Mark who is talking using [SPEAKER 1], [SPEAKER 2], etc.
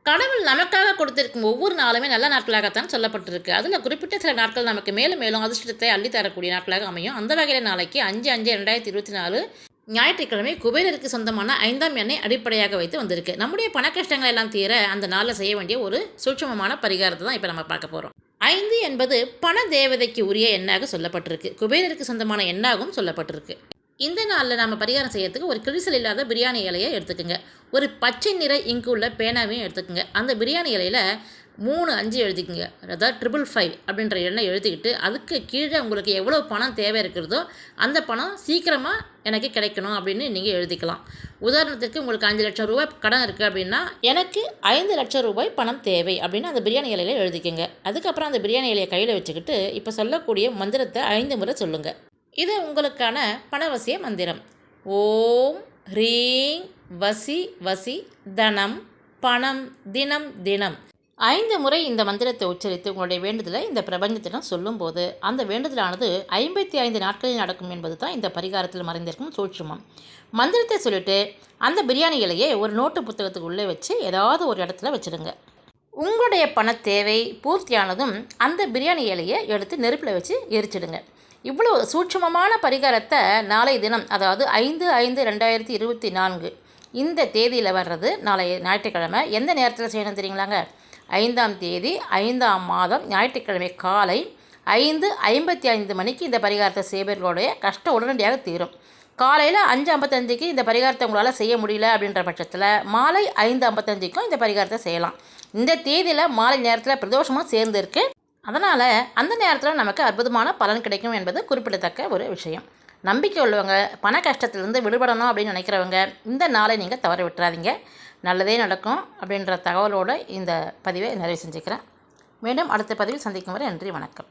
[SPEAKER 1] கடவுள் நமக்காக கொடுத்திருக்கும் ஒவ்வொரு நாளுமே நல்ல நாட்களாகத்தான் சொல்லப்பட்டிருக்கு. அதில் குறிப்பிட்ட சில நாட்கள் நமக்கு மேலும் மேலும் அதிர்ஷ்டத்தை அள்ளி தரக்கூடிய நாட்களாக அமையும். அந்த வகையில் நாளைக்கு 5/5/2024 ஞாயிற்றுக்கிழமை குபேரருக்கு சொந்தமான 5ஆம் எண்ணை அடிப்படையாக வைத்து வந்திருக்கு. நம்முடைய பண கஷ்டங்கள் எல்லாம் தீர அந்த நாளில் செய்ய வேண்டிய ஒரு சூட்சமமான பரிகாரத்தை தான் இப்போ நம்ம பார்க்க போகிறோம். 5 என்பது பண தேவதைக்கு உரிய எண்ணாக சொல்லப்பட்டிருக்கு. குபேரருக்கு சொந்தமான எண்ணாகவும் சொல்லப்பட்டிருக்கு. இந்த நாளில் நம்ம பரிகாரம் செய்யறதுக்கு ஒரு கிழிசல் இல்லாத பிரியாணி இலையை எடுத்துக்கோங்க. ஒரு பச்சை நிற இங்கு உள்ள பேனாவையும் எடுத்துக்கோங்க. அந்த பிரியாணி இலையில் 3-5 எழுதிக்கோங்க. அதாவது 555 அப்படின்ற எண்ணை எழுதிக்கிட்டு அதுக்கு கீழே உங்களுக்கு எவ்வளோ பணம் தேவை இருக்கிறதோ அந்த பணம் சீக்கிரமாக எனக்கு கிடைக்கணும் அப்படின்னு நீங்கள் எழுதிக்கலாம். உதாரணத்துக்கு உங்களுக்கு 5 லட்சம் ரூபாய் கடன் இருக்குது அப்படின்னா எனக்கு 5 லட்சம் ரூபாய் பணம் தேவை அப்படின்னு அந்த பிரியாணி இலையில் எழுதிக்கோங்க. அதுக்கப்புறம் அந்த பிரியாணி இலையை கையில் வச்சுக்கிட்டு இப்போ சொல்லக்கூடிய மந்திரத்தை 5 முறை சொல்லுங்கள். இது உங்களுக்கான பணவசிய மந்திரம். ஓம் ஹ்ரீங் வசி வசி தனம் பணம் தினம் தினம். 5 முறை இந்த மந்திரத்தை உச்சரித்து உங்களுடைய வேண்டுதலை இந்த பிரபஞ்சத்திடம் சொல்லும்போது அந்த வேண்டுதலானது 55 நாட்களில் நடக்கும் என்பது தான் இந்த பரிகாரத்தில் மறைந்திருக்கும் சூட்சுமம். மந்திரத்தை சொல்லிவிட்டு அந்த பிரியாணி இலையை ஒரு நோட்டு புத்தகத்துக்கு உள்ளே வச்சு ஏதாவது ஒரு இடத்துல வச்சுடுங்க. உங்களுடைய பண தேவை பூர்த்தியானதும் அந்த பிரியாணி இலையை எடுத்து நெருப்பில் வச்சு எரிச்சிடுங்க. இவ்வளோ சூட்சமமான பரிகாரத்தை நாளை தினம், அதாவது 5/5/2024 இந்த தேதியில் வர்றது நாளைய ஞாயிற்றுக்கிழமை எந்த நேரத்தில் செய்யணும் தெரியுங்களாங்க? 5ஆம் தேதி 5ஆம் மாதம் ஞாயிற்றுக்கிழமை காலை 5:55 மணிக்கு இந்த பரிகாரத்தை செய்பவர்களுடைய கஷ்டம் உடனடியாக தீரும். காலையில் 5:55க்கு இந்த பரிகாரத்தை உங்களால் செய்ய முடியல அப்படின்ற பட்சத்தில் மாலை 5:55க்கும் இந்த பரிகாரத்தை செய்யலாம். இந்த தேதியில் மாலை நேரத்தில் பிரதோஷமும் சேர்ந்து இருக்குது. அதனால் அந்த நேரத்தில் நமக்கு அற்புதமான பலன் கிடைக்கும் என்பது குறிப்பிடத்தக்க ஒரு விஷயம். நம்பிக்கை உள்ளவங்க, பண கஷ்டத்திலிருந்து விடுபடணும் அப்படின்னு நினைக்கிறவங்க இந்த நாளை நீங்கள் தவற விட்டுறாதீங்க. நல்லதே நடக்கும் அப்படின்ற தகவலோடு இந்த பதிவை நிறைவு செஞ்சுக்கிறேன். மீண்டும் அடுத்த பதிவில் சந்திக்கும் வரை நன்றி, வணக்கம்.